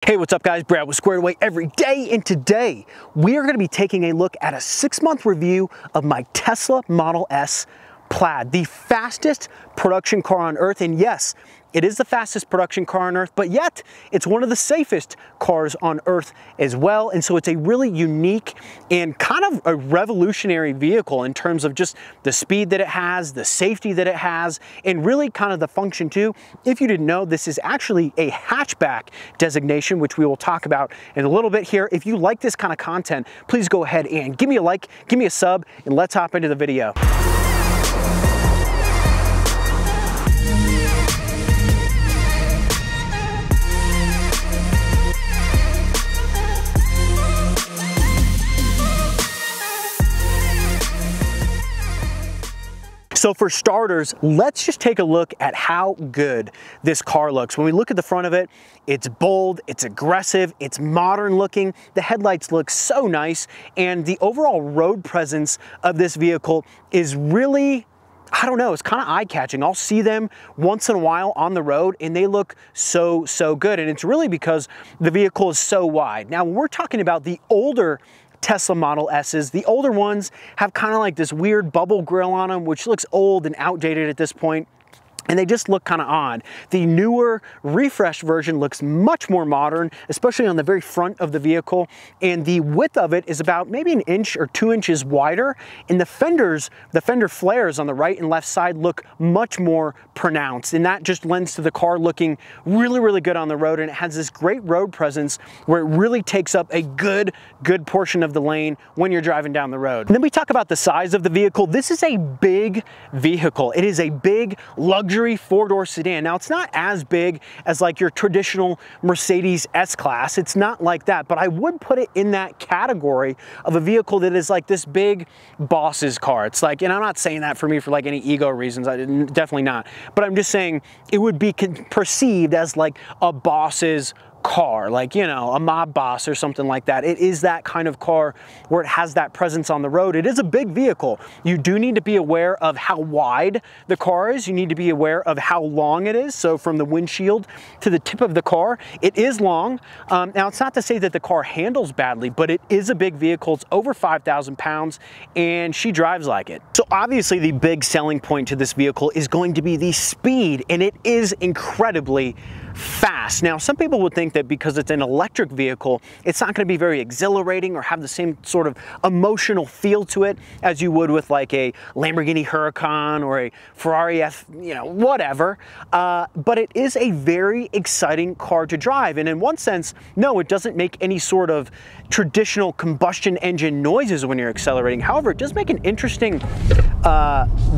Hey, what's up guys? Brad with Squared Away every day, and today we are going to be taking a look at a 6-month review of my Tesla Model S Plaid, the fastest production car on earth. And yes, it is the fastest production car on earth, but yet it's one of the safest cars on earth as well. And so it's a really unique and kind of a revolutionary vehicle in terms of just the speed that it has, the safety that it has, and really kind of the function too. If you didn't know, this is actually a hatchback designation, which we will talk about in a little bit here. If you like this kind of content, please go ahead and give me a like, give me a sub, and let's hop into the video. So for starters, let's just take a look at how good this car looks. When we look at the front of it, it's bold, it's aggressive, it's modern looking, the headlights look so nice, and the overall road presence of this vehicle is really, I don't know, it's kind of eye-catching. I'll see them once in a while on the road and they look so good. And it's really because the vehicle is so wide. Now, when we're talking about the older Tesla Model S's, the older ones have kind of like this weird bubble grille on them, which looks old and outdated at this point, and they just look kind of odd. The newer, refreshed version looks much more modern, especially on the very front of the vehicle, and the width of it is about maybe 1 inch or 2 inches wider, and the fender flares on the right and left side look much more pronounced, and that just lends to the car looking really good on the road. And it has this great road presence where it really takes up a good portion of the lane when you're driving down the road. And then we talk about the size of the vehicle. This is a big vehicle. It is a big luxury 4-door sedan. Now, it's not as big as like your traditional Mercedes S-Class. It's not like that, but I would put it in that category of a vehicle that is like this big boss's car. It's like, and I'm not saying that for me for like any ego reasons, definitely not, but I'm just saying it would be perceived as like a boss's car, like, you know, a mob boss or something like that. It is that kind of car where it has that presence on the road. It is a big vehicle. You do need to be aware of how wide the car is. You need to be aware of how long it is. So from the windshield to the tip of the car, it is long. Now, it's not to say that the car handles badly, but it is a big vehicle. It's over 5,000 pounds and she drives like it. So obviously the big selling point to this vehicle is going to be the speed, and it is incredibly fast. Now, some people would think that because it's an electric vehicle, it's not going to be very exhilarating or have the same sort of emotional feel to it as you would with like a Lamborghini Huracan or a Ferrari F, you know, whatever. But it is a very exciting car to drive. And in one sense, no, it doesn't make any sort of traditional combustion engine noises when you're accelerating. However, it does make an interesting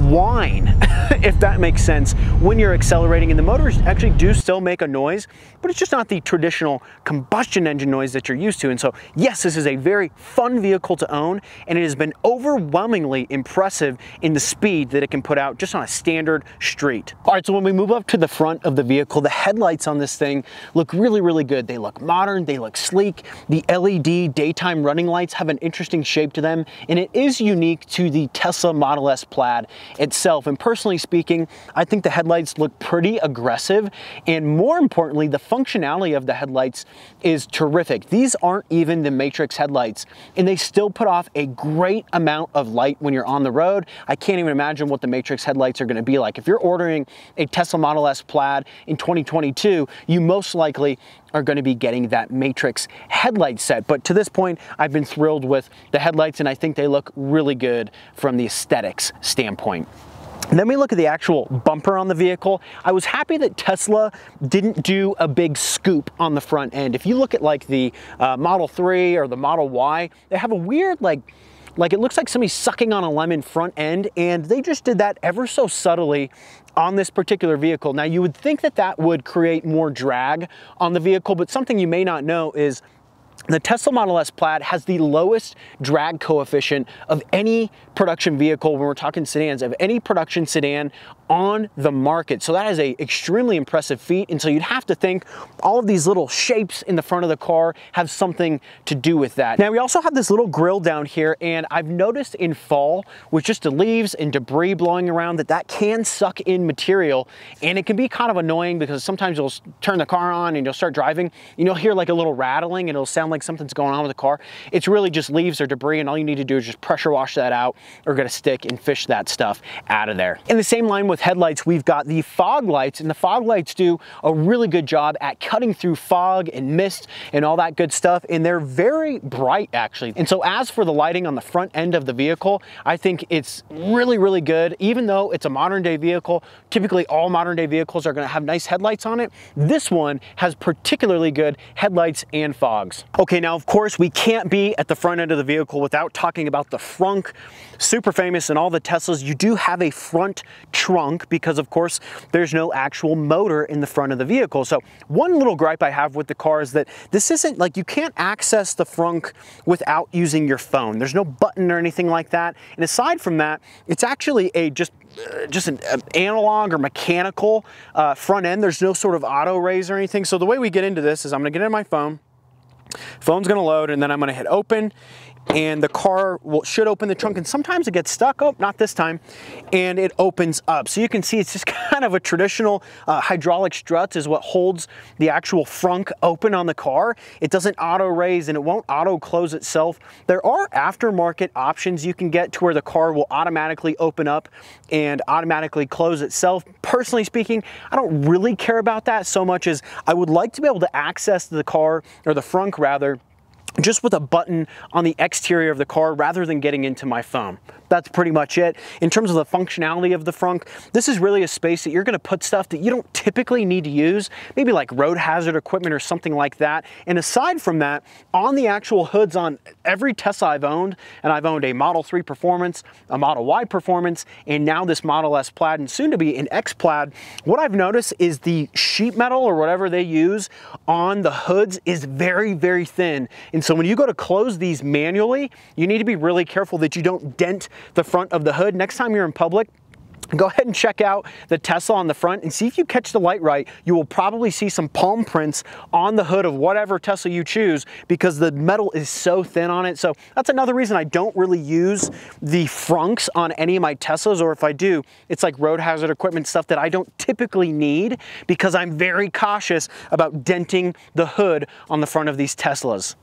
whine, if that makes sense, when you're accelerating. And the motors actually do still make a noise, but it's just not the traditional combustion engine noise that you're used to. And so, yes, this is a very fun vehicle to own, and it has been overwhelmingly impressive in the speed that it can put out just on a standard street. All right, so when we move up to the front of the vehicle, the headlights on this thing look really good. They look modern, they look sleek. The LED daytime running lights have an interesting shape to them, and it is unique to the Tesla Model S Plaid itself. And personally speaking, I think the headlights look pretty aggressive, and more importantly, the functionality of the headlights is terrific. These aren't even the Matrix headlights, and they still put off a great amount of light when you're on the road. I can't even imagine what the Matrix headlights are going to be like. If you're ordering a Tesla Model S Plaid in 2022, you most likely are going to be getting that Matrix headlight set. But to this point, I've been thrilled with the headlights, and I think they look really good from the aesthetics standpoint. And then we look at the actual bumper on the vehicle. I was happy that Tesla didn't do a big scoop on the front end. If you look at like the Model 3 or the Model Y, they have a weird like it looks like somebody sucking on a lemon front end, and they just did that ever so subtly on this particular vehicle. Now, you would think that that would create more drag on the vehicle, but something you may not know is the Tesla Model S Plaid has the lowest drag coefficient of any production vehicle, when we're talking sedans, of any production sedan on the market. So that is a extremely impressive feat. And so you'd have to think all of these little shapes in the front of the car have something to do with that. Now we also have this little grill down here, and I've noticed in fall with just the leaves and debris blowing around that can suck in material, and it can be kind of annoying because sometimes you'll turn the car on and you'll start driving and you'll hear like a little rattling and it'll sound like something's going on with the car. It's really just leaves or debris, and all you need to do is just pressure wash that out or get a stick and fish that stuff out of there. In the same line with headlights, we've got the fog lights, and the fog lights do a really good job at cutting through fog and mist and all that good stuff, and they're very bright actually. And so as for the lighting on the front end of the vehicle, I think it's really, really good. Even though it's a modern day vehicle, typically all modern day vehicles are going to have nice headlights on it. This one has particularly good headlights and fogs. Okay, now of course we can't be at the front end of the vehicle without talking about the frunk. Super famous in all the Teslas, you do have a front trunk because of course there's no actual motor in the front of the vehicle. So one little gripe I have with the car is that this isn't like, you can't access the frunk without using your phone. There's no button or anything like that. And aside from that, it's actually a just an analog or mechanical front end. There's no sort of auto raise or anything. So the way we get into this is I'm gonna get in my phone. Phone's gonna load, and then I'm gonna hit open, and the car should open the trunk, and sometimes it gets stuck. Oh, not this time. And it opens up. So you can see it's just kind of a traditional hydraulic strut is what holds the actual frunk open on the car. It doesn't auto raise and it won't auto close itself. There are aftermarket options you can get to where the car will automatically open up and automatically close itself. Personally speaking, I don't really care about that so much as I would like to be able to access the car, or the frunk rather, just with a button on the exterior of the car rather than getting into my phone. That's pretty much it. In terms of the functionality of the frunk, this is really a space that you're gonna put stuff that you don't typically need to use, maybe like road hazard equipment or something like that. And aside from that, on the actual hoods on every Tesla I've owned, and I've owned a Model 3 Performance, a Model Y Performance, and now this Model S Plaid, and soon to be an X Plaid, what I've noticed is the sheet metal or whatever they use on the hoods is very, very thin. And so when you go to close these manually, you need to be really careful that you don't dent the front of the hood. Next time you're in public, go ahead and check out the Tesla on the front and see if you catch the light right. You will probably see some palm prints on the hood of whatever Tesla you choose because the metal is so thin on it. So that's another reason I don't really use the frunks on any of my Teslas, or if I do, it's like road hazard equipment stuff that I don't typically need because I'm very cautious about denting the hood on the front of these Teslas.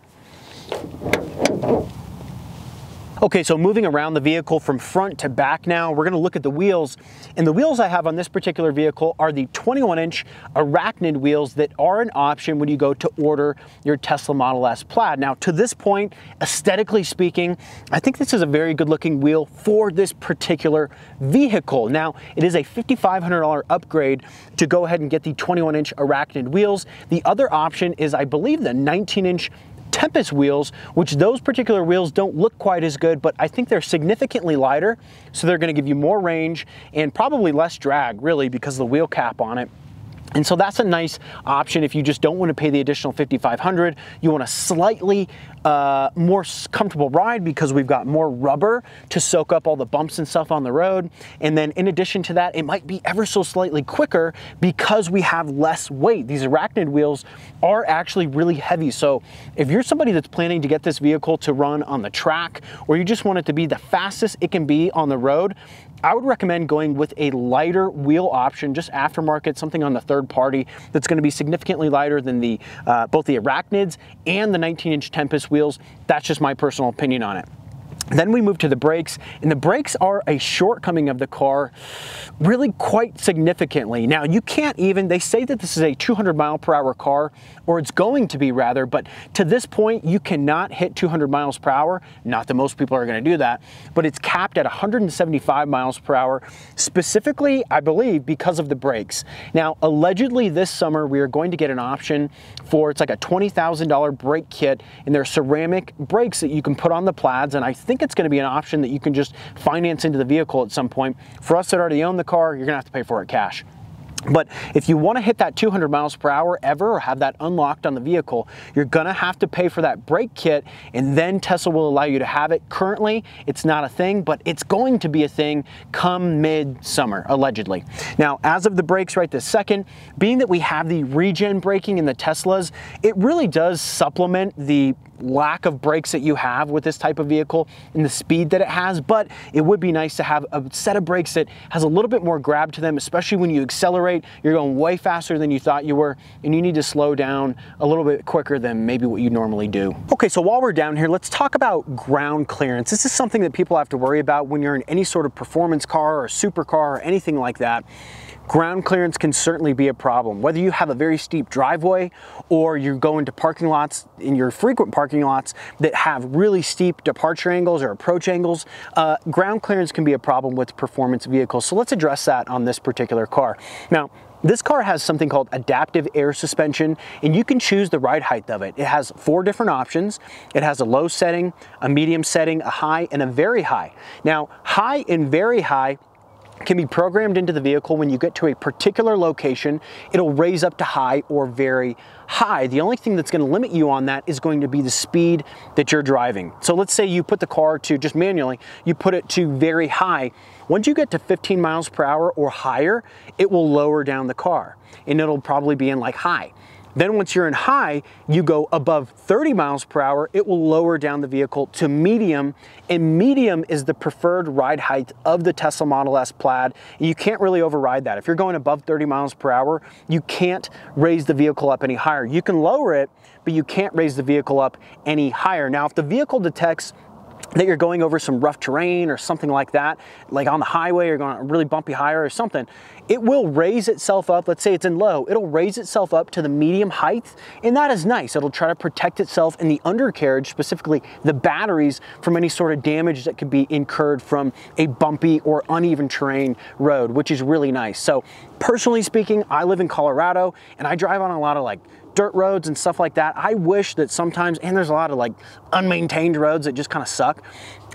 Okay, so moving around the vehicle from front to back now, we're gonna look at the wheels. And the wheels I have on this particular vehicle are the 21-inch Arachnid wheels that are an option when you go to order your Tesla Model S Plaid. Now, to this point, aesthetically speaking, I think this is a very good looking wheel for this particular vehicle. Now, it is a $5,500 upgrade to go ahead and get the 21-inch Arachnid wheels. The other option is, I believe, the 19-inch Tempest wheels, which those particular wheels don't look quite as good, but I think they're significantly lighter, so they're going to give you more range and probably less drag, really, because of the wheel cap on it. And so that's a nice option if you just don't want to pay the additional $5,500. You want a slightly more comfortable ride because we've got more rubber to soak up all the bumps and stuff on the road. And then in addition to that, it might be ever so slightly quicker because we have less weight. These Arachnid wheels are actually really heavy. So if you're somebody that's planning to get this vehicle to run on the track, or you just want it to be the fastest it can be on the road, I would recommend going with a lighter wheel option, just aftermarket, something on the third party that's going to be significantly lighter than the both the Arachnids and the 19-inch Tempest wheels. That's just my personal opinion on it. Then we move to the brakes, and the brakes are a shortcoming of the car really quite significantly. Now, you can't even, they say that this is a 200-mile-per-hour car, or it's going to be rather, but to this point, you cannot hit 200 miles per hour. Not that most people are going to do that, but it's capped at 175 miles per hour, specifically, I believe, because of the brakes. Now, allegedly this summer, we are going to get an option for, it's like a $20,000 brake kit, and they're ceramic brakes that you can put on the Plaids, and I think it's going to be an option that you can just finance into the vehicle at some point. For us that already own the car, you're going to have to pay for it cash. But if you want to hit that 200 miles per hour ever or have that unlocked on the vehicle, you're going to have to pay for that brake kit, and then Tesla will allow you to have it. Currently, it's not a thing, but it's going to be a thing come mid-summer, allegedly. Now, as of the brakes right this second, being that we have the Regen Braking in the Teslas, it really does supplement the lack of brakes that you have with this type of vehicle and the speed that it has, but it would be nice to have a set of brakes that has a little bit more grab to them, especially when you accelerate. You're going way faster than you thought you were, and you need to slow down a little bit quicker than maybe what you normally do. Okay, so while we're down here, let's talk about ground clearance. This is something that people have to worry about when you're in any sort of performance car or supercar or anything like that. Ground clearance can certainly be a problem. Whether you have a very steep driveway or you go into parking lots, in your frequent parking lots that have really steep departure angles or approach angles, ground clearance can be a problem with performance vehicles. So let's address that on this particular car. Now, this car has something called adaptive air suspension, and you can choose the ride height of it. It has 4 different options. It has a low setting, a medium setting, a high, and a very high. Now, high and very high can be programmed into the vehicle. When you get to a particular location, it'll raise up to high or very high. The only thing that's going to limit you on that is going to be the speed that you're driving. So let's say you put the car to, just manually, you put it to very high. Once you get to 15 miles per hour or higher, it will lower down the car, and it'll probably be in like high. Then once you're in high, you go above 30 miles per hour, it will lower down the vehicle to medium, and medium is the preferred ride height of the Tesla Model S Plaid. You can't really override that. If you're going above 30 miles per hour, you can't raise the vehicle up any higher. You can lower it, but you can't raise the vehicle up any higher. Now, if the vehicle detects that you're going over some rough terrain or something like that, like on the highway, you're going on a really bumpy highway or something, it will raise itself up. Let's say it's in low, it'll raise itself up to the medium height, and that is nice. It'll try to protect itself in the undercarriage, specifically the batteries, from any sort of damage that could be incurred from a bumpy or uneven terrain road, which is really nice. So personally speaking, I live in Colorado and I drive on a lot of like dirt roads and stuff like that. I wish that sometimes, and there's a lot of like unmaintained roads that just kind of suck,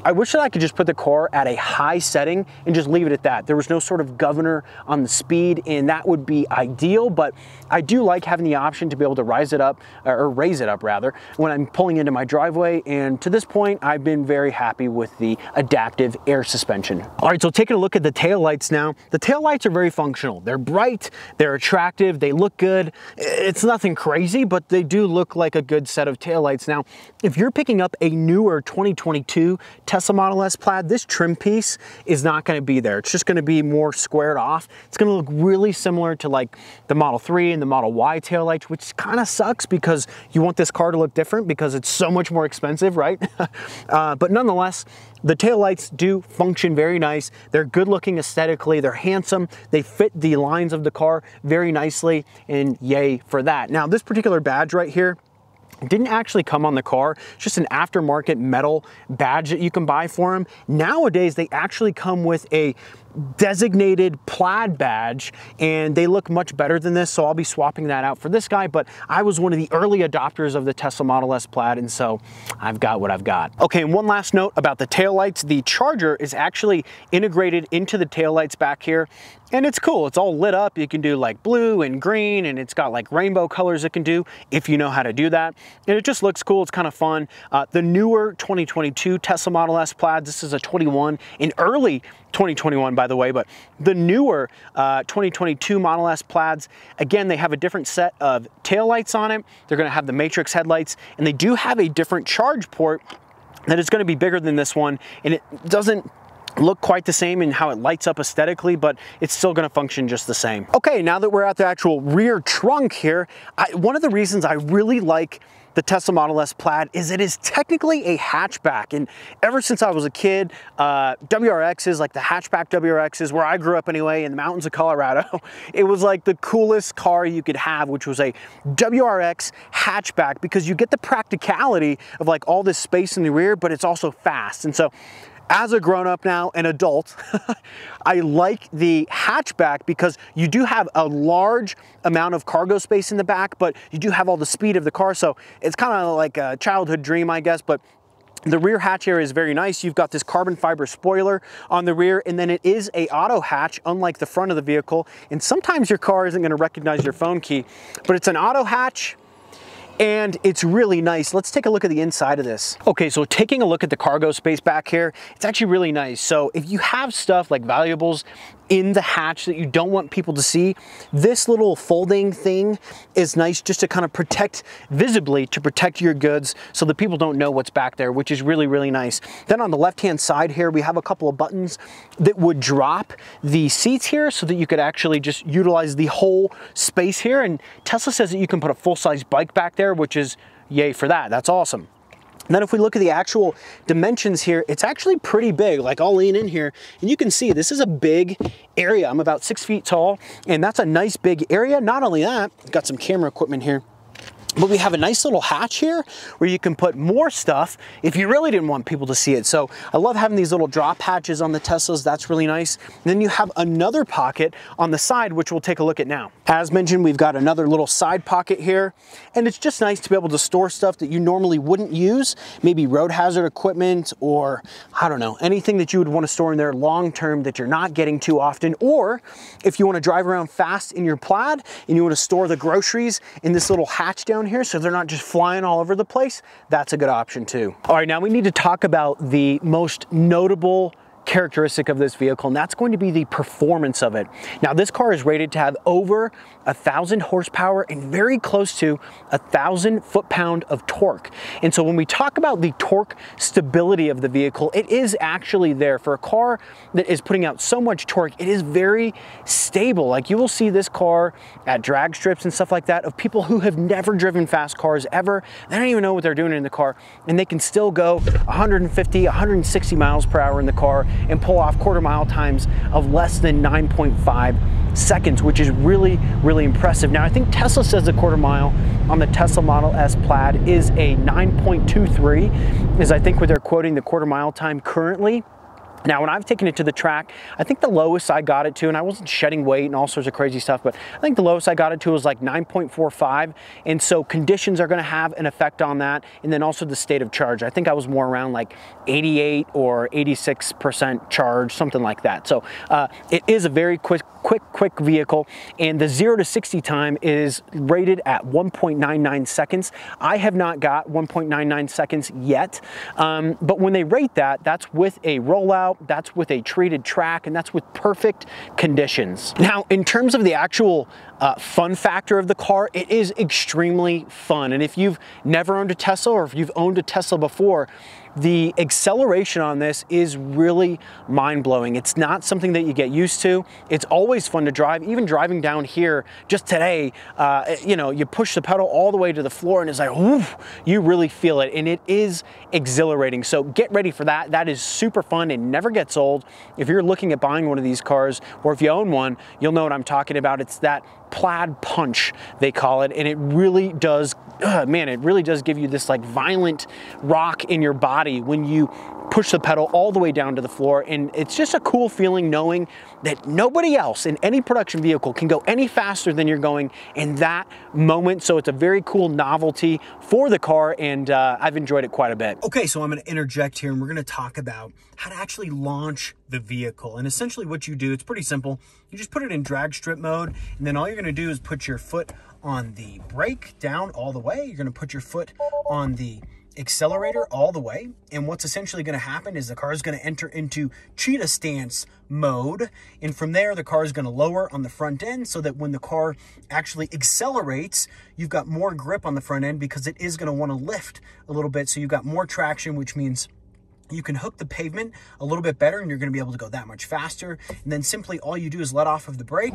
I wish that I could just put the car at a high setting and just leave it at that. There was no sort of governor on the speed, and that would be ideal, but I do like having the option to be able to raise it up rather, when I'm pulling into my driveway, and to this point, I've been very happy with the adaptive air suspension. All right, so taking a look at the taillights now. The taillights are very functional. They're bright, they're attractive, they look good. It's nothing crazy, but they do look like a good set of taillights. Now, if you're picking up a newer 2022 Tesla Model S Plaid, this trim piece is not going to be there. It's just going to be more squared off. It's going to look really similar to like the Model 3 and the Model Y taillights, which kind of sucks because you want this car to look different because it's so much more expensive, right? But nonetheless, the taillights do function very nice. They're good looking aesthetically. They're handsome. They fit the lines of the car very nicely, and yay for that. Now, this particular badge right here didn't actually come on the car. It's just an aftermarket metal badge that you can buy for them. Nowadays, they actually come with a designated Plaid badge, and they look much better than this, so I'll be swapping that out for this guy. But I was one of the early adopters of the Tesla Model S Plaid, and so I've got what I've got. Okay, and one last note about the taillights. The charger is actually integrated into the taillights back here, and it's cool. It's all lit up. You can do like blue and green, and it's got like rainbow colors it can do if you know how to do that, and it just looks cool. It's kind of fun. The newer 2022 Tesla Model S Plaid, this is a 21, in early 2021, by the way, but the newer 2022 Model S Plaids, again, they have a different set of taillights on it. They're going to have the matrix headlights, and they do have a different charge port that is going to be bigger than this one, and it doesn't look quite the same in how it lights up aesthetically, but it's still going to function just the same. Okay, now that we're at the actual rear trunk here, one of the reasons I really like the Tesla Model S Plaid is it is technically a hatchback, and ever since I was a kid, WRXs, like the hatchback WRXs, where I grew up anyway, in the mountains of Colorado, it was like the coolest car you could have, which was a WRX hatchback, because you get the practicality of like all this space in the rear, but it's also fast. And so as a grown-up now, an adult, I like the hatchback because you do have a large amount of cargo space in the back, but you do have all the speed of the car, so it's kind of like a childhood dream, I guess. But The rear hatch area is very nice. You've got this carbon fiber spoiler on the rear, and then it is a auto hatch, unlike the front of the vehicle. And sometimes your car isn't gonna recognize your phone key, but it's an auto hatch, and it's really nice. Let's take a look at the inside of this. Okay, so taking a look at the cargo space back here, it's actually really nice. So if you have stuff like valuables in the hatch that you don't want people to see, this little folding thing is nice just to kind of protect visibly, to protect your goods so that people don't know what's back there, which is really, really nice. Then on the left-hand side here, we have a couple of buttons that would drop the seats here so that you could actually just utilize the whole space here. And Tesla says that you can put a full-size bike back there, which is yay for that. That's awesome. And then if we look at the actual dimensions here, it's actually pretty big. Like, I'll lean in here and you can see this is a big area. I'm about 6 feet tall, and that's a nice big area. Not only that, got some camera equipment here, but we have a nice little hatch here where you can put more stuff if you really didn't want people to see it. So I love having these little drop hatches on the Teslas. That's really nice. And then you have another pocket on the side, which we'll take a look at now. As mentioned, we've got another little side pocket here, and it's just nice to be able to store stuff that you normally wouldn't use, maybe road hazard equipment, or I don't know, anything that you would want to store in there long term that you're not getting too often. Or if you want to drive around fast in your Plaid and you want to store the groceries in this little hatch down here so they're not just flying all over the place, that's a good option too. All right, now we need to talk about the most notable characteristic of this vehicle, and that's going to be the performance of it. Now, this car is rated to have over 1,000 horsepower and very close to 1,000 foot-pound of torque. And so when we talk about the torque stability of the vehicle, it is actually there. For a car that is putting out so much torque, it is very stable. Like, you will see this car at drag strips and stuff like that of people who have never driven fast cars ever. They don't even know what they're doing in the car, and they can still go 150, 160 miles per hour in the car and pull off quarter-mile times of less than 9.5 seconds, which is really, really impressive. Now, I think Tesla says the quarter mile on the Tesla Model S Plaid is a 9.23, is I think what they're quoting the quarter mile time currently. Now, when I've taken it to the track, I think the lowest I got it to, and I wasn't shedding weight and all sorts of crazy stuff, but I think the lowest I got it to was like 9.45. And so conditions are gonna have an effect on that. And then also the state of charge. I think I was more around like 88 or 86% charge, something like that. So it is a very quick vehicle. And the 0 to 60 time is rated at 1.99 seconds. I have not got 1.99 seconds yet. But when they rate that, that's with a rollout, that's with a treated track, and that's with perfect conditions. Now, in terms of the actual fun factor of the car, it is extremely fun. And if you've never owned a Tesla, or if you've owned a Tesla before, the acceleration on this is really mind-blowing. It's not something that you get used to. It's always fun to drive. Even driving down here just today, you know, you push the pedal all the way to the floor and it's like, woof, you really feel it, and it is exhilarating. So get ready for that. That is super fun. It never gets old. If you're looking at buying one of these cars, or if you own one, you'll know what I'm talking about. It's that Plaid punch, they call it, and it really does, man, it really does give you this like violent rock in your body when you push the pedal all the way down to the floor. And it's just a cool feeling knowing that nobody else in any production vehicle can go any faster than you're going in that moment. So it's a very cool novelty for the car, and I've enjoyed it quite a bit. Okay, so I'm going to interject here, and we're going to talk about how to actually launch the vehicle. And essentially what you do, it's pretty simple. You just put it in drag strip mode, and then all you're going to do is put your foot on the brake down all the way. You're going to put your foot on the accelerator all the way, and what's essentially going to happen is the car is going to enter into cheetah stance mode, and from there the car is going to lower on the front end so that when the car actually accelerates, you've got more grip on the front end because it is going to want to lift a little bit, so you've got more traction, which means you can hook the pavement a little bit better and you're going to be able to go that much faster. And then simply all you do is let off of the brake.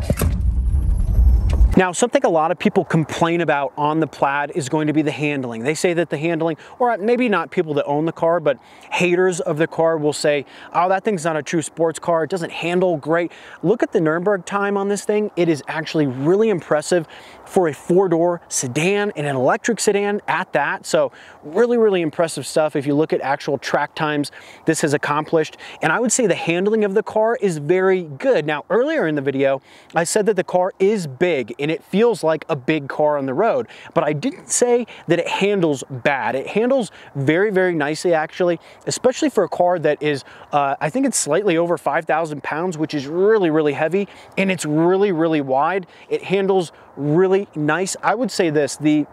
Now, something a lot of people complain about on the Plaid is going to be the handling. They say that the handling, or maybe not people that own the car, but haters of the car will say, oh, that thing's not a true sports car. It doesn't handle great. Look at the Nürburgring time on this thing. It is actually really impressive for a 4-door sedan and an electric sedan at that. So really, really impressive stuff. If you look at actual track times this has accomplished, and I would say the handling of the car is very good. Now, earlier in the video, I said that the car is big and it feels like a big car on the road, but I didn't say that it handles bad. It handles very, very nicely, actually, especially for a car that is, I think it's slightly over 5,000 pounds, which is really, really heavy, and it's really, really wide. It handles really nice. I would say this, the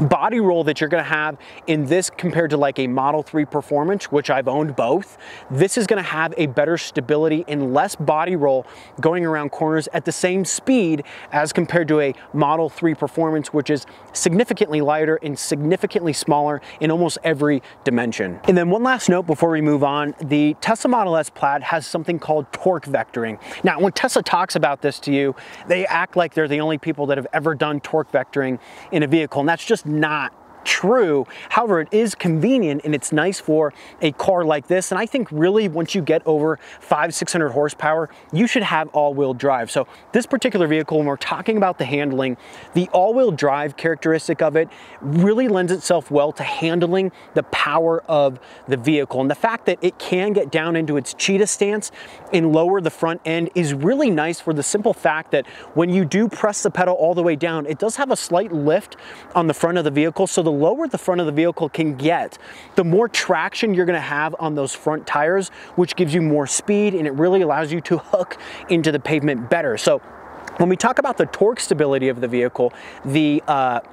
body roll that you're going to have in this compared to like a Model 3 Performance, which I've owned both, this is going to have a better stability and less body roll going around corners at the same speed as compared to a Model 3 Performance, which is significantly lighter and significantly smaller in almost every dimension. And then one last note before we move on, the Tesla Model S Plaid has something called torque vectoring. Now, when Tesla talks about this to you, they act like they're the only people that have ever done torque vectoring in a vehicle, and that's just not true. However, it is convenient and it's nice for a car like this. And I think really once you get over 500-600 horsepower, you should have all-wheel drive. So this particular vehicle, when we're talking about the handling, the all-wheel drive characteristic of it really lends itself well to handling the power of the vehicle. And the fact that it can get down into its cheetah stance and lower the front end is really nice for the simple fact that when you do press the pedal all the way down, it does have a slight lift on the front of the vehicle. So the lower the front of the vehicle can get, the more traction you're going to have on those front tires, which gives you more speed and it really allows you to hook into the pavement better. So when we talk about the torque stability of the vehicle, the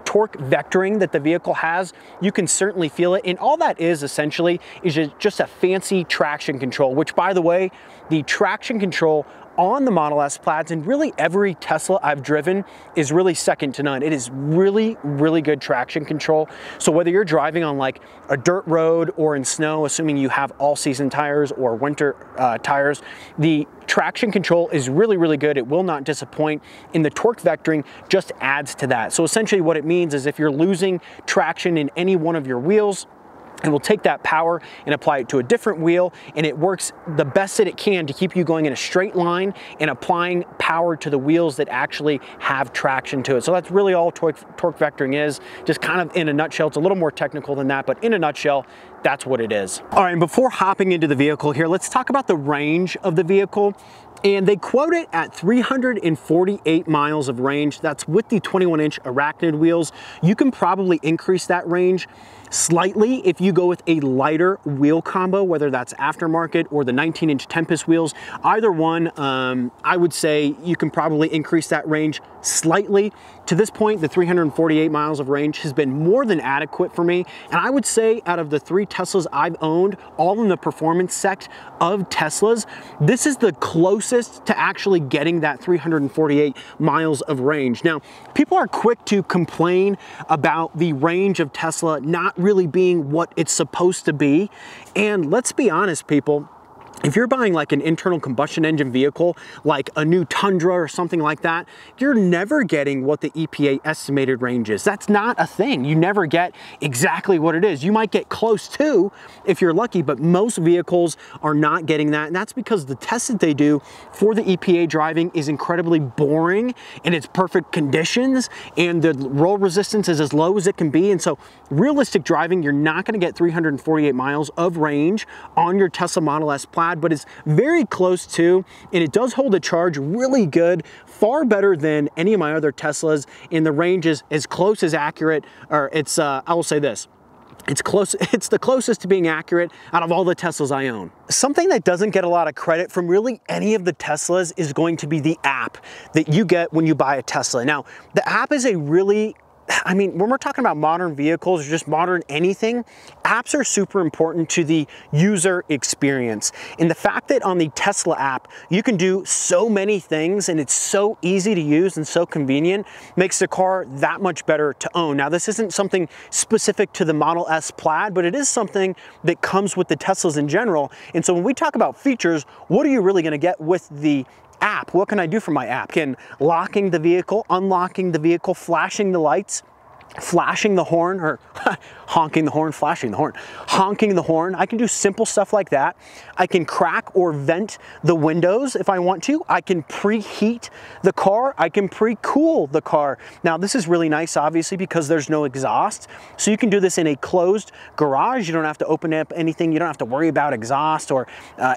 torque vectoring that the vehicle has, you can certainly feel it. And all that is essentially is just a fancy traction control, which, by the way, the traction control on the Model S Plaids and really every Tesla I've driven is really second to none. It is really, really good traction control. So whether you're driving on like a dirt road or in snow, assuming you have all-season tires or winter tires, the traction control is really, really good. It will not disappoint, and the torque vectoring just adds to that. So essentially what it means is if you're losing traction in any one of your wheels, it will take that power and apply it to a different wheel, and it works the best that it can to keep you going in a straight line and applying power to the wheels that actually have traction to it. So that's really all torque vectoring is, just kind of in a nutshell. It's a little more technical than that, but in a nutshell, that's what it is. All right, and before hopping into the vehicle here, let's talk about the range of the vehicle. And they quote it at 348 miles of range. That's with the 21-inch Arachnid wheels. You can probably increase that range slightly if you go with a lighter wheel combo, whether that's aftermarket or the 19-inch Tempest wheels. Either one, I would say you can probably increase that range slightly. To this point, the 348 miles of range has been more than adequate for me. And I would say out of the 3 Teslas I've owned, all in the performance sect of Teslas, this is the closest to actually getting that 348 miles of range. Now, people are quick to complain about the range of Tesla not really being what it's supposed to be. And let's be honest, people, if you're buying like an internal combustion engine vehicle, like a new Tundra or something like that, you're never getting what the EPA estimated range is. That's not a thing. You never get exactly what it is. You might get close to if you're lucky, but most vehicles are not getting that. And that's because the tests that they do for the EPA driving is incredibly boring and it's perfect conditions and the roll resistance is as low as it can be. And so realistic driving, you're not going to get 348 miles of range on your Tesla Model S Plaid, but it's very close to, and it does hold a charge really good, far better than any of my other Teslas, and the range is as close as accurate, or it's, I will say this, it's close. It's the closest to being accurate out of all the Teslas I own. Something that doesn't get a lot of credit from really any of the Teslas is going to be the app that you get when you buy a Tesla. Now, the app is a really, I mean, when we're talking about modern vehicles or just modern anything, apps are super important to the user experience. And the fact that on the Tesla app, you can do so many things and it's so easy to use and so convenient makes the car that much better to own. Now, this isn't something specific to the Model S Plaid, but it is something that comes with the Teslas in general. And so when we talk about features, what are you really going to get with the app? What can I do for my app? Can locking the vehicle, unlocking the vehicle, flashing the lights, flashing the horn, or honking the horn, flashing the horn, honking the horn. I can do simple stuff like that. I can crack or vent the windows if I want to. I can preheat the car. I can pre-cool the car. Now this is really nice, obviously, because there's no exhaust. So you can do this in a closed garage. You don't have to open up anything. You don't have to worry about exhaust or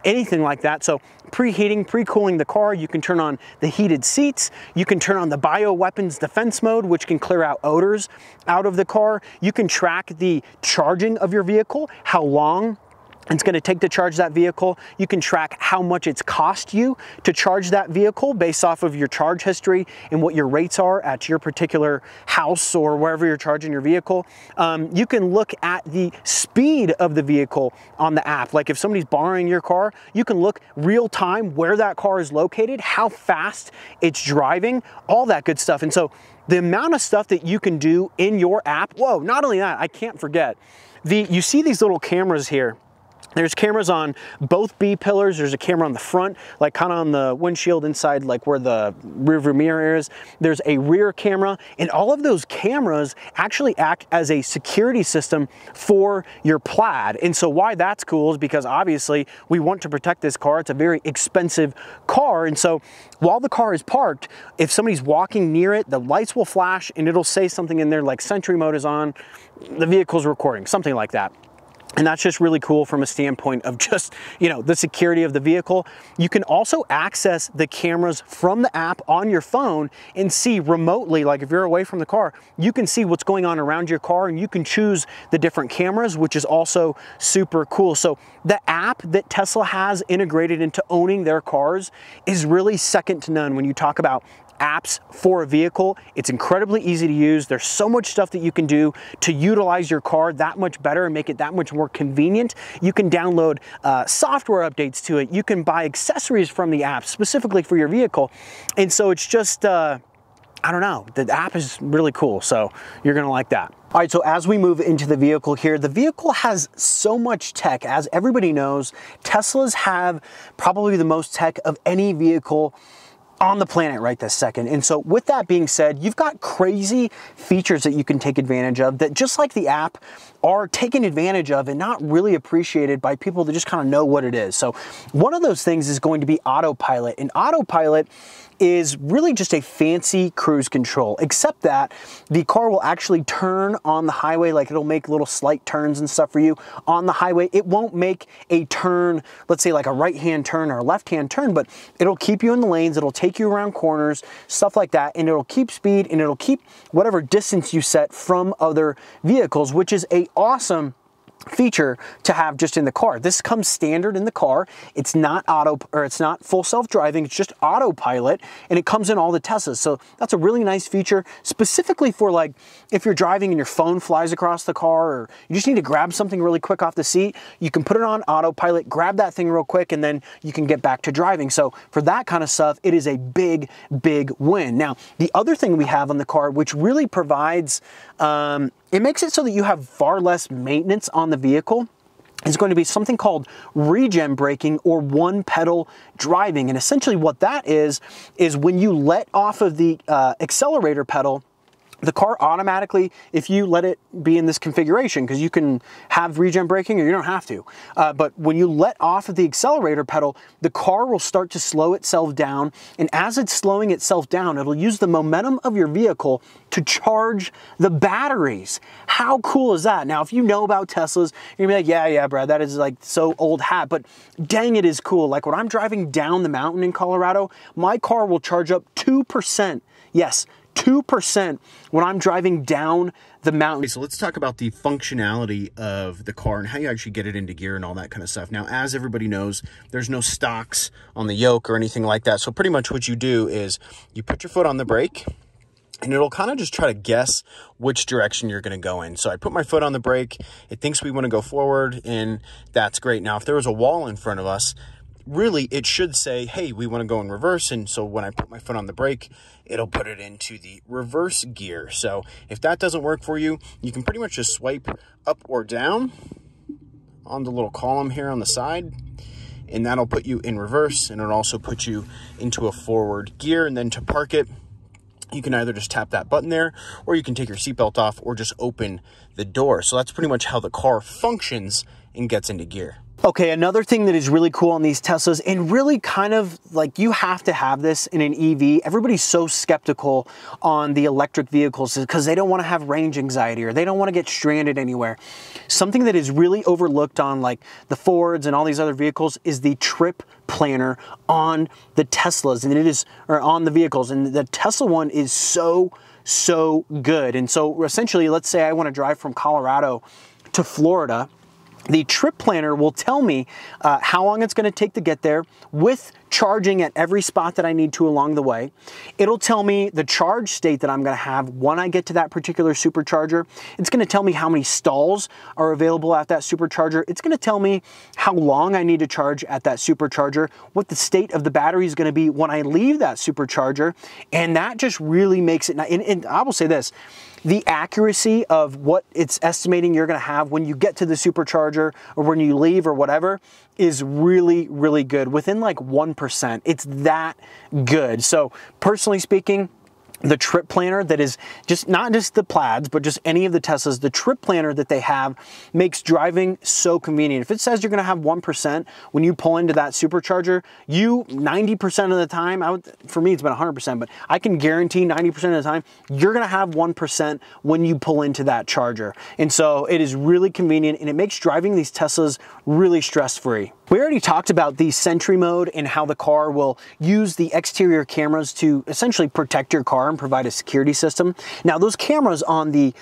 anything like that. So preheating, pre-cooling the car. You can turn on the heated seats. You can turn on the bioweapons defense mode, which can clear out odors out of the car. You can track the charging of your vehicle, how long it's going to take to charge that vehicle. You can track how much it's cost you to charge that vehicle based off of your charge history and what your rates are at your particular house or wherever you're charging your vehicle. You can look at the speed of the vehicle on the app. Like if somebody's borrowing your car, you can look real time where that car is located, how fast it's driving, all that good stuff. And so the amount of stuff that you can do in your app, whoa, not only that, I can't forget, you see these little cameras here. There's cameras on both B pillars. There's a camera on the front, like kind of on the windshield inside, like where the rear view mirror is. There's a rear camera, and all of those cameras actually act as a security system for your Plaid. And so why that's cool is because obviously we want to protect this car. It's a very expensive car. And so while the car is parked, if somebody's walking near it, the lights will flash and it'll say something in there like Sentry Mode is on, the vehicle's recording, something like that. And that's just really cool from a standpoint of just, you know, the security of the vehicle. You can also access the cameras from the app on your phone and see remotely, like if you're away from the car, you can see what's going on around your car and you can choose the different cameras, which is also super cool. So the app that Tesla has integrated into owning their cars is really second to none when you talk about apps for a vehicle. It's incredibly easy to use. There's so much stuff that you can do to utilize your car that much better and make it that much more convenient. You can download software updates to it. You can buy accessories from the app specifically for your vehicle. And so it's just, I don't know, the app is really cool. So you're gonna like that. All right, so as we move into the vehicle here, the vehicle has so much tech. As everybody knows, Teslas have probably the most tech of any vehicle on the planet right this second. And so with that being said, you've got crazy features that you can take advantage of that, just like the app, are taken advantage of and not really appreciated by people that just kind of know what it is. So one of those things is going to be Autopilot. And Autopilot is really just a fancy cruise control, except that the car will actually turn on the highway, like it'll make little slight turns and stuff for you on the highway. It won't make a turn, let's say like a right-hand turn or a left-hand turn, but it'll keep you in the lanes, it'll take you around corners, stuff like that, and it'll keep speed and it'll keep whatever distance you set from other vehicles, which is a awesome feature to have just in the car. This comes standard in the car. It's not it's not full self-driving, it's just Autopilot, and it comes in all the Teslas. So that's a really nice feature, specifically for like if you're driving and your phone flies across the car, or you just need to grab something really quick off the seat, you can put it on Autopilot, grab that thing real quick, and then you can get back to driving. So for that kind of stuff, it is a big, big win. Now, the other thing we have on the car, which really provides, it makes it so that you have far less maintenance on the vehicle, is going to be something called Regen Braking, or one pedal driving. And essentially what that is when you let off of the accelerator pedal, the car automatically, if you let it be in this configuration, because you can have regen braking or you don't have to, but when you let off of the accelerator pedal, the car will start to slow itself down. And as it's slowing itself down, it'll use the momentum of your vehicle to charge the batteries. How cool is that? Now, if you know about Teslas, you're gonna be like, yeah, Brad, that is like so old hat, but dang, it is cool. Like when I'm driving down the mountain in Colorado, my car will charge up 2%. Yes, 2% when I'm driving down the mountain. So let's talk about the functionality of the car and how you actually get it into gear and all that kind of stuff. Now, as everybody knows, there's no stocks on the yoke or anything like that. So pretty much what you do is you put your foot on the brake and it'll kind of just try to guess which direction you're going to go in. So I put my foot on the brake. It thinks we want to go forward, and that's great. Now, if there was a wall in front of us, really, it should say, hey, we want to go in reverse. And so when I put my foot on the brake, it'll put it into the reverse gear. So if that doesn't work for you, you can pretty much just swipe up or down on the little column here on the side, and that'll put you in reverse, and it'll also put you into a forward gear. And then to park it, you can either just tap that button there, or you can take your seatbelt off or just open the door. So that's pretty much how the car functions and gets into gear. Okay, another thing that is really cool on these Teslas, and really kind of like you have to have this in an EV. Everybody's so skeptical on the electric vehicles because they don't want to have range anxiety or they don't want to get stranded anywhere. Something that is really overlooked on like the Fords and all these other vehicles is the trip planner on the Teslas, and it is, or on the vehicles, and the Tesla one is so good. And so essentially, let's say I want to drive from Colorado to Florida. The trip planner will tell me how long it's going to take to get there with charging at every spot that I need to along the way. It'll tell me the charge state that I'm going to have when I get to that particular supercharger. It's going to tell me how many stalls are available at that supercharger. It's going to tell me how long I need to charge at that supercharger, what the state of the battery is going to be when I leave that supercharger. And that just really makes it, and I will say this, the accuracy of what it's estimating you're going to have when you get to the supercharger or when you leave or whatever is really, really good. Within like 1%, it's that good. So personally speaking, the trip planner that is just not just the Plaids, but just any of the Teslas, the trip planner that they have makes driving so convenient. If it says you're going to have 1% when you pull into that supercharger, you 90% of the time, for me it's been 100%, but I can guarantee 90% of the time you're going to have 1% when you pull into that charger. And so it is really convenient, and it makes driving these Teslas really stress-free. We already talked about the Sentry Mode and how the car will use the exterior cameras to essentially protect your car and provide a security system. Now, those cameras on the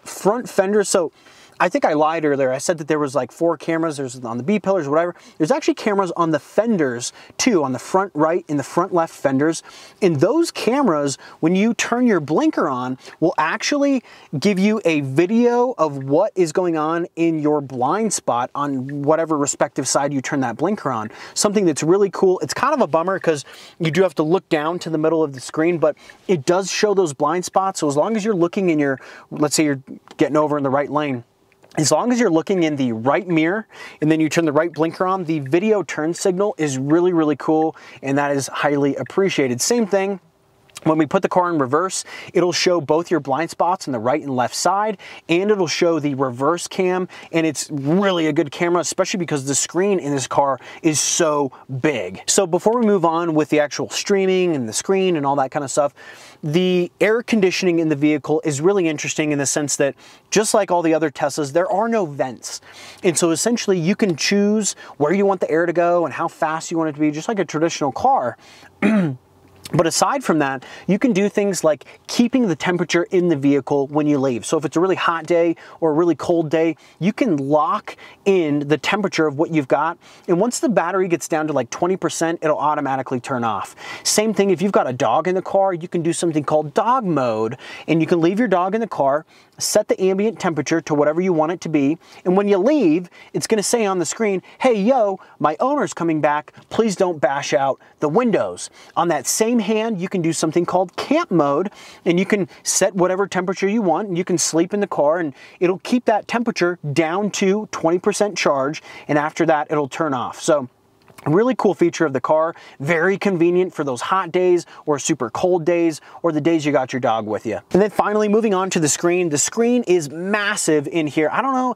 front fenders, so I think I lied earlier. I said that there was like 4 cameras. There's on the B-pillars, whatever. There's actually cameras on the fenders too, on the front right and the front left fenders. And those cameras, when you turn your blinker on, will actually give you a video of what is going on in your blind spot on whatever respective side you turn that blinker on. Something that's really cool. It's kind of a bummer because you do have to look down to the middle of the screen, but it does show those blind spots. So as long as you're looking in your, let's say you're getting over in the right lane, as long as you're looking in the right mirror and then you turn the right blinker on, the video turn signal is really, really cool, and that is highly appreciated. Same thing. When we put the car in reverse, it'll show both your blind spots on the right and left side, and it'll show the reverse cam, and it's really a good camera, especially because the screen in this car is so big. So before we move on with the actual streaming and the screen and all that kind of stuff, the air conditioning in the vehicle is really interesting in the sense that just like all the other Teslas, there are no vents. And so essentially you can choose where you want the air to go and how fast you want it to be, just like a traditional car. But aside from that, you can do things like keeping the temperature in the vehicle when you leave. So if it's a really hot day or a really cold day, you can lock in the temperature of what you've got. And once the battery gets down to like 20%, it'll automatically turn off. Same thing if you've got a dog in the car, you can do something called dog mode, and you can leave your dog in the car, set the ambient temperature to whatever you want it to be, and when you leave, it's going to say on the screen, hey, yo, my owner's coming back, please don't bash out the windows. On that same hand, you can do something called camp mode, and you can set whatever temperature you want, and you can sleep in the car, and it'll keep that temperature down to 20% charge, and after that, it'll turn off. So a really cool feature of the car, very convenient for those hot days or super cold days or the days you got your dog with you. And then finally, moving on to the screen is massive in here. I don't know,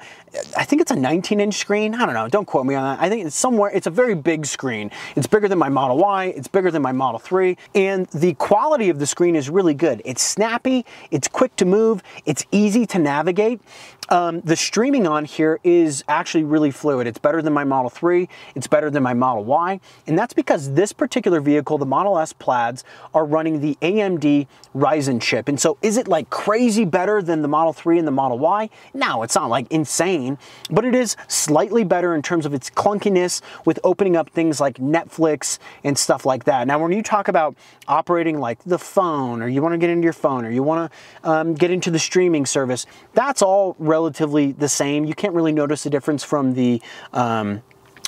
I think it's a 19-inch screen. I don't know, don't quote me on that. I think it's somewhere, it's a very big screen. It's bigger than my Model Y, it's bigger than my Model 3, and the quality of the screen is really good. It's snappy, it's quick to move, it's easy to navigate. The streaming on here is actually really fluid. It's better than my Model 3, it's better than my Model Y, and that's because this particular vehicle, the Model S Plaids, are running the AMD Ryzen chip. And so is it like crazy better than the Model 3 and the Model Y? No, it's not like insane, but it is slightly better in terms of its clunkiness with opening up things like Netflix and stuff like that. Now, when you talk about operating like the phone, or you want to get into your phone, or you want to get into the streaming service, that's all relatively the same. You can't really notice a difference from the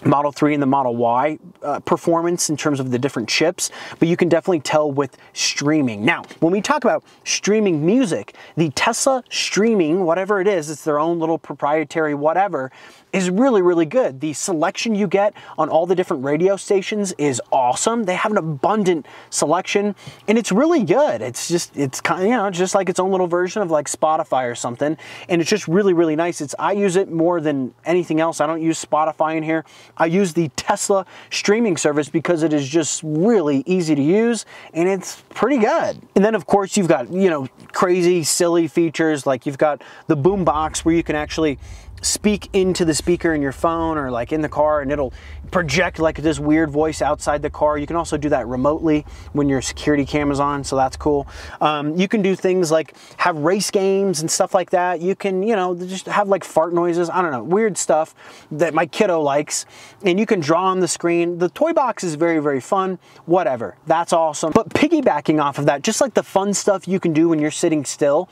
Model 3 and the Model Y performance in terms of the different chips, but you can definitely tell with streaming. Now, when we talk about streaming music, the Tesla streaming, whatever it is, it's their own little proprietary whatever, is really, really good. The selection you get on all the different radio stations is awesome. They have an abundant selection, and it's really good. It's kind of, you know, just like its own little version of like Spotify or something, and it's just really, really nice. I use it more than anything else. I don't use Spotify in here. I use the Tesla streaming service because it is just really easy to use, and it's pretty good. And then of course you've got, you know, crazy, silly features, like you've got the Boombox where you can actually speak into the speaker in your phone or like in the car, and it'll project like this weird voice outside the car. You can also do that remotely when your security camera's on, so that's cool. You can do things like have race games and stuff like that. You can, you know, just have like fart noises, I don't know, weird stuff that my kiddo likes, and you can draw on the screen. The toy box is very, very fun, whatever, that's awesome. But piggybacking off of that, just like the fun stuff you can do when you're sitting still,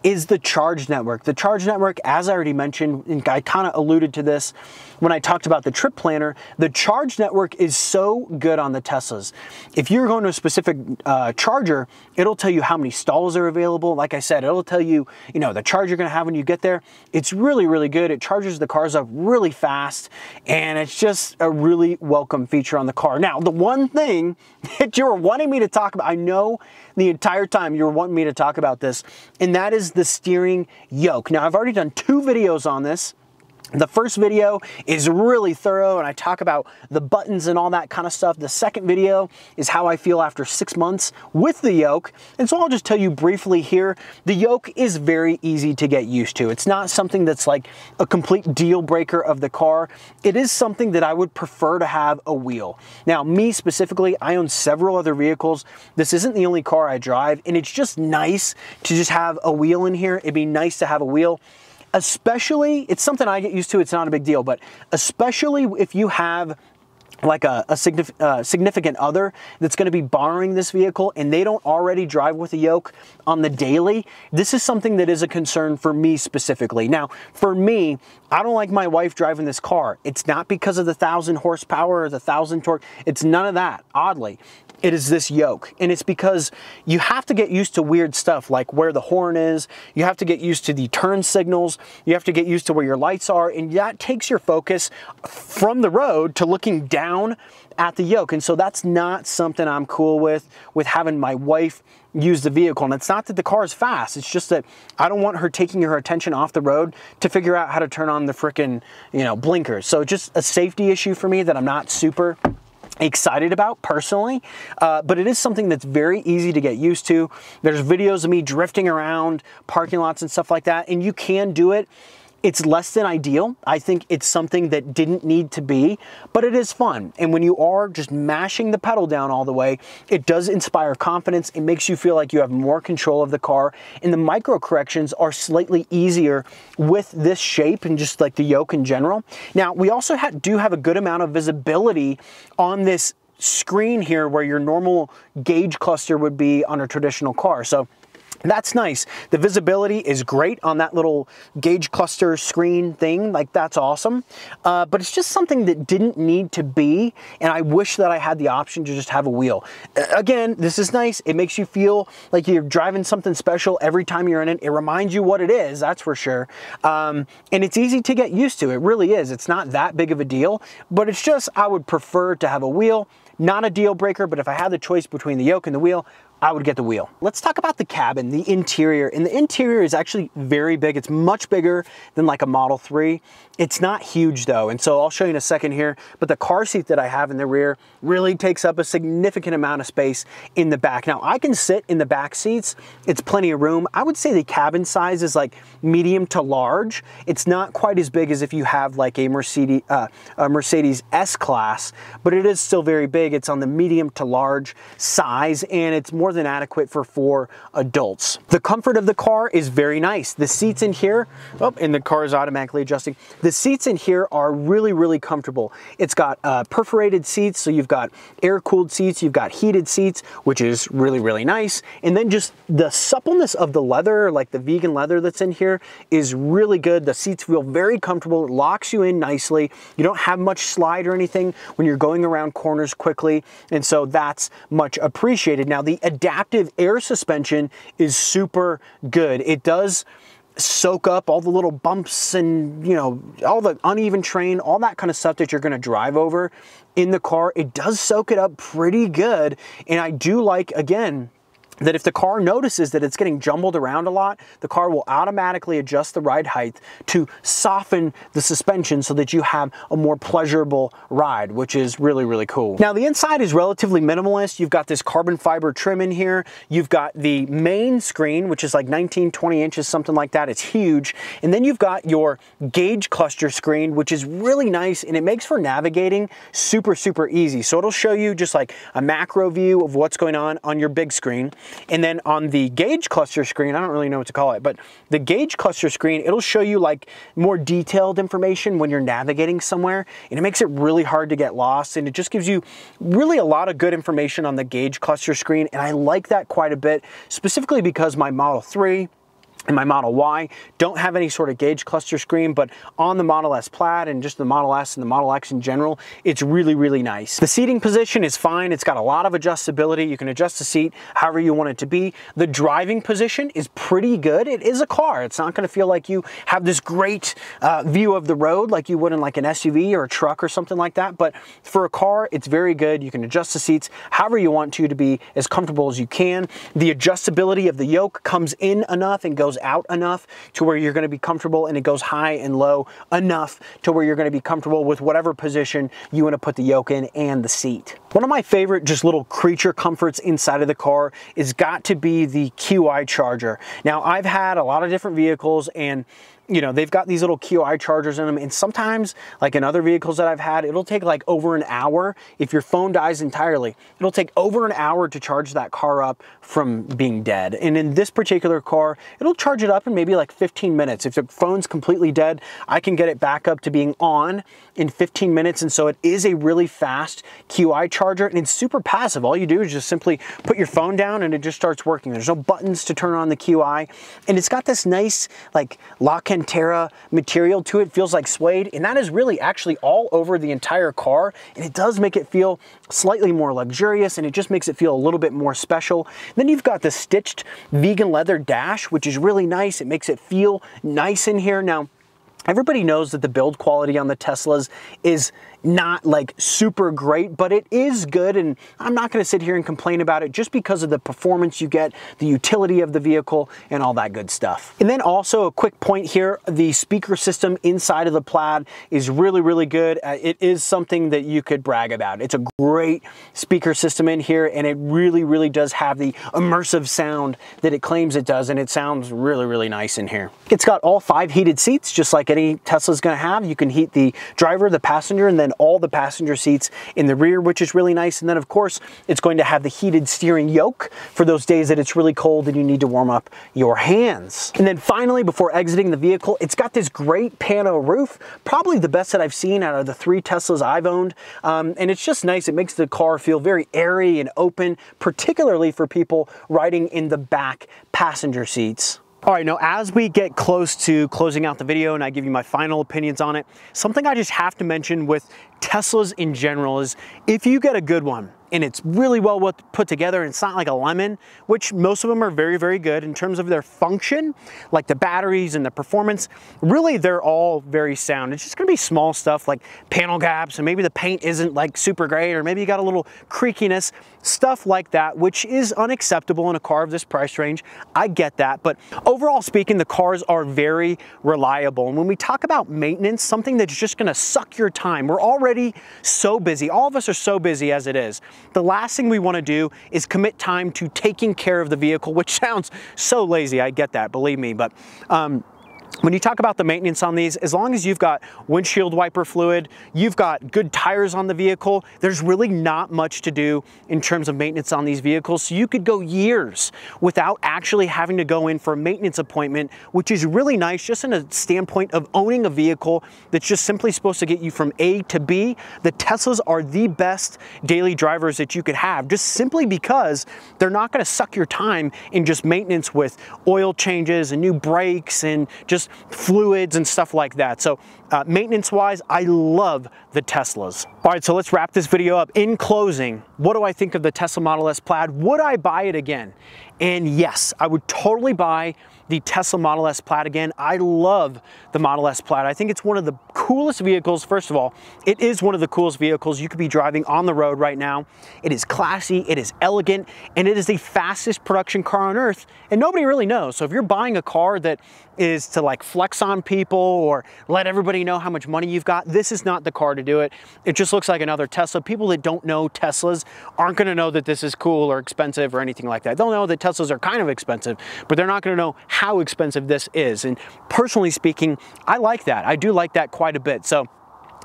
is the charge network. The charge network, as I already mentioned, and I kind of alluded to this when I talked about the trip planner, the charge network is so good on the Teslas. If you're going to a specific charger, it'll tell you how many stalls are available. Like I said, it'll tell you, you know, the charge you're going to have when you get there. It's really, really good. It charges the cars up really fast, and it's just a really welcome feature on the car. Now, the one thing that you were wanting me to talk about, I know the entire time you were wanting me to talk about this, and that is the steering yoke. Now, I've already done 2 videos on this. The first video is really thorough, and I talk about the buttons and all that kind of stuff. The second video is how I feel after 6 months with the yoke. And so I'll just tell you briefly here, the yoke is very easy to get used to. It's not something that's like a complete deal breaker of the car. It is something that I would prefer to have a wheel. Now, me specifically, I own several other vehicles. This isn't the only car I drive, and it's just nice to just have a wheel in here. It'd be nice to have a wheel. Especially, it's something I get used to, it's not a big deal, but especially if you have like a significant other that's going to be borrowing this vehicle and they don't already drive with a yoke on the daily, this is something that is a concern for me specifically. Now, for me, I don't like my wife driving this car. It's not because of the 1,000 horsepower or the 1,000 torque. It's none of that, oddly. It is this yoke, and it's because you have to get used to weird stuff like where the horn is, you have to get used to the turn signals, you have to get used to where your lights are, and that takes your focus from the road to looking down at the yoke. And so that's not something I'm cool with having my wife use the vehicle. And it's not that the car is fast, it's just that I don't want her taking her attention off the road to figure out how to turn on the frickin', you know, blinkers. So just a safety issue for me that I'm not super excited about personally, but it is something that's very easy to get used to. There's videos of me drifting around parking lots and stuff like that, and you can do it. It's less than ideal. I think it's something that didn't need to be, but it is fun. And when you are just mashing the pedal down all the way, it does inspire confidence. It makes you feel like you have more control of the car, and the micro corrections are slightly easier with this shape and just like the yoke in general. Now, we also do have a good amount of visibility on this screen here where your normal gauge cluster would be on a traditional car. So that's nice. The visibility is great on that little gauge cluster screen thing. Like, that's awesome. But it's just something that didn't need to be, and I wish that I had the option to just have a wheel. Again, this is nice. It makes you feel like you're driving something special every time you're in it. It reminds you what it is, that's for sure. And it's easy to get used to. It really is. It's not that big of a deal, but it's just, I would prefer to have a wheel. Not a deal breaker, but if I had the choice between the yoke and the wheel, I would get the wheel. Let's talk about the cabin, the interior. And the interior is actually very big. It's much bigger than like a Model 3. It's not huge though, and so I'll show you in a second here, but the car seat that I have in the rear really takes up a significant amount of space in the back. Now, I can sit in the back seats. It's plenty of room. I would say the cabin size is like medium to large. It's not quite as big as if you have like a Mercedes S-Class, but it is still very big. It's on the medium to large size, and it's more more than adequate for 4 adults. The comfort of the car is very nice. The seats in here, and the car is automatically adjusting. The seats in here are really, really comfortable. It's got perforated seats, so you've got air-cooled seats, you've got heated seats, which is really, really nice. And then just the suppleness of the leather, like the vegan leather that's in here, is really good. The seats feel very comfortable. It locks you in nicely. You don't have much slide or anything when you're going around corners quickly, and so that's much appreciated. Now, the adaptive air suspension is super good. It does soak up all the little bumps and, you know, all the uneven terrain, all that kind of stuff that you're going to drive over in the car. It does soak it up pretty good. And I do like, again, that if the car notices that it's getting jumbled around a lot, the car will automatically adjust the ride height to soften the suspension so that you have a more pleasurable ride, which is really, really cool. Now, the inside is relatively minimalist. You've got this carbon fiber trim in here. You've got the main screen, which is like 19, 20 inches, something like that. It's huge. And then you've got your gauge cluster screen, which is really nice, and it makes for navigating super, super easy. So it'll show you just like a macro view of what's going on your big screen. And then on the gauge cluster screen, I don't really know what to call it, but the gauge cluster screen, it'll show you like more detailed information when you're navigating somewhere, and it makes it really hard to get lost, and it just gives you really a lot of good information on the gauge cluster screen, and I like that quite a bit, specifically because my Model 3 and my Model Y don't have any sort of gauge cluster screen, but on the Model S Plaid and just the Model S and the Model X in general, it's really, really nice. The seating position is fine. It's got a lot of adjustability. You can adjust the seat however you want it to be. The driving position is pretty good. It is a car. It's not going to feel like you have this great view of the road like you would in like an SUV or a truck or something like that, but for a car, it's very good. You can adjust the seats however you want to be as comfortable as you can. The adjustability of the yoke comes in enough and goes out enough to where you're going to be comfortable, and it goes high and low enough to where you're going to be comfortable with whatever position you want to put the yoke in and the seat. One of my favorite just little creature comforts inside of the car is got to be the QI charger. Now, I've had a lot of different vehicles, and you know, they've got these little QI chargers in them, and sometimes, like in other vehicles that I've had, it'll take like over an hour. If your phone dies entirely, it'll take over an hour to charge that car up from being dead. And in this particular car, it'll charge it up in maybe like 15 minutes. If the phone's completely dead, I can get it back up to being on in 15 minutes. And so it is a really fast QI charger, and it's super passive. All you do is just simply put your phone down and it just starts working. There's no buttons to turn on the QI, and it's got this nice like lock and Terra material to it. Feels like suede, and that is really actually all over the entire car, and it does make it feel slightly more luxurious, and it just makes it feel a little bit more special. Then you've got the stitched vegan leather dash, which is really nice. It makes it feel nice in here. Now, everybody knows that the build quality on the Teslas is not like super great, but it is good, and I'm not going to sit here and complain about it just because of the performance you get, the utility of the vehicle, and all that good stuff. And then also a quick point here, the speaker system inside of the Plaid is really, really good. It is something that you could brag about. It's a great speaker system in here, and it really, really does have the immersive sound that it claims it does, and it sounds really, really nice in here. It's got all 5 heated seats, just like any Tesla's going to have. You can heat the driver, the passenger, and then all the passenger seats in the rear, which is really nice. And then of course, it's going to have the heated steering yoke for those days that it's really cold and you need to warm up your hands. And then finally, before exiting the vehicle, it's got this great pano roof, probably the best that I've seen out of the 3 Teslas I've owned. And it's just nice. It makes the car feel very airy and open, particularly for people riding in the back passenger seats. All right, now as we get close to closing out the video and I give you my final opinions on it, something I just have to mention with Teslas in general is if you get a good one, and it's really well put together, and it's not like a lemon, which most of them are very, very good in terms of their function, like the batteries and the performance. Really, they're all very sound. It's just gonna be small stuff like panel gaps, and maybe the paint isn't like super great, or maybe you got a little creakiness, stuff like that, which is unacceptable in a car of this price range. I get that, but overall speaking, the cars are very reliable. And when we talk about maintenance, something that's just gonna suck your time, we're already so busy. All of us are so busy as it is. The last thing we want to do is commit time to taking care of the vehicle, which sounds so lazy. I get that, believe me, but When you talk about the maintenance on these, as long as you've got windshield wiper fluid, you've got good tires on the vehicle, there's really not much to do in terms of maintenance on these vehicles. So you could go years without actually having to go in for a maintenance appointment, which is really nice just in a standpoint of owning a vehicle that's just simply supposed to get you from A to B. The Teslas are the best daily drivers that you could have, just simply because they're not going to suck your time in just maintenance with oil changes and new brakes and just fluids and stuff like that. So maintenance wise, I love the Teslas. All right, so let's wrap this video up. In closing, what do I think of the Tesla Model S Plaid? Would I buy it again? And yes, I would totally buy the Tesla Model S Plaid again. I love the Model S Plaid. I think it's one of the coolest vehicles. First of all, it is one of the coolest vehicles you could be driving on the road right now. It is classy, it is elegant, and it is the fastest production car on earth, and nobody really knows. So if you're buying a car that is to like flex on people or let everybody know how much money you've got, this is not the car to do it. It just looks like another Tesla. People that don't know Teslas aren't going to know that this is cool or expensive or anything like that. They'll know that Teslas are kind of expensive, but they're not going to know how expensive this is. And personally speaking, I like that. I do like that quite a bit. So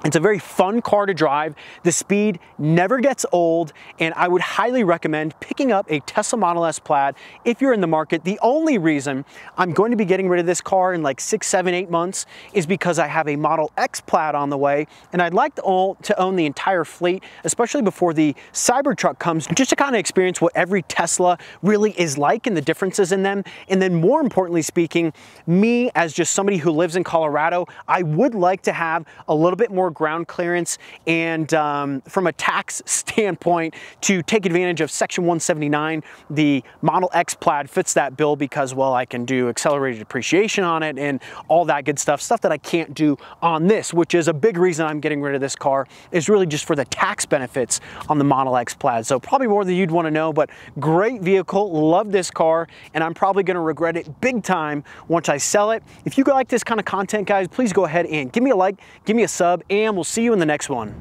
it's a very fun car to drive. The speed never gets old, and I would highly recommend picking up a Tesla Model S Plaid if you're in the market. The only reason I'm going to be getting rid of this car in like 6, 7, 8 months is because I have a Model X Plaid on the way, and I'd like to own the entire fleet, especially before the Cybertruck comes, just to kind of experience what every Tesla really is like and the differences in them. And then more importantly speaking, me as just somebody who lives in Colorado, I would like to have a little bit more ground clearance and from a tax standpoint to take advantage of Section 179. The Model X Plaid fits that bill because, well, I can do accelerated depreciation on it and all that good stuff that I can't do on this, which is a big reason I'm getting rid of this car, is really just for the tax benefits on the Model X Plaid. So probably more than you'd want to know, but great vehicle, love this car, and I'm probably going to regret it big time once I sell it. If you like this kind of content, guys, please go ahead and give me a like, give me a sub, and we'll see you in the next one.